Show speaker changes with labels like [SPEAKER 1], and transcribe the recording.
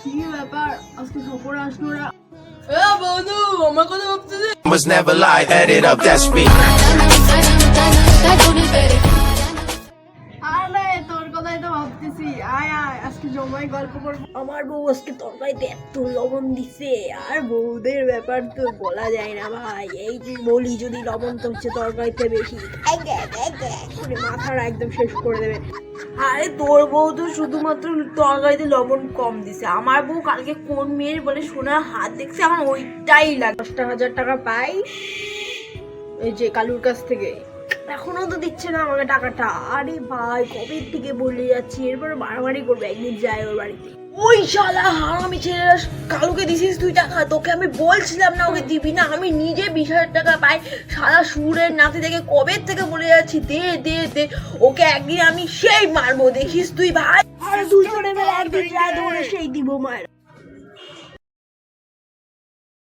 [SPEAKER 1] কি ব্যাপার আজকে সফরে আসলো না? বন্ধু আমার কথা ভাবতেছি।
[SPEAKER 2] Was never lie, add it up, that's me.
[SPEAKER 1] আরে তোর কথাই তো ভাবতেছি। আয় আয় আজকে জমাই গল্প করবো। আমার বউ আজকে তরকারিতে এত লবণ দিছে, আর বউদের ব্যাপার তো বলা যায় না ভাই। এই যে বলি যদি লবণ তো হচ্ছে তরকারিতে বেশি, করে মাথাটা একদম শেষ করে দেবে। আরে তোর বউ তো শুধুমাত্র তরকারিতে লবণ কম দিছে, আমার বউ কালকে কোন মেয়ের বলে সোনার হাত দেখছে, আমার ওইটাই লাগে। 10,000 টাকা পাই এই যে কালুর কাছ থেকে, এখনো তো দিচ্ছে না আমাকে টাকাটা। আরে ভাই কবে থেকে বলে যাচ্ছি, এরপর বাড়াবাড়ি করবে, একদিন যাই ওর বাড়িতে। ওই শালা হারামি ছেলেরা, কালুকে দিছিস তুই টাকা? তোকে আমি বলছিলাম না ওকে দিবি না, আমি নিজে 20,000 টাকা পাই। শালা সুরের নাতি থেকে কবে থেকে বলে যাচ্ছি দে দে দে, ওকে একদিন আমি সেই মারবো, দেখিস তুই ভাই। আরে দুজনে মিলে একদিন যাই ধরে সেই দিব মার।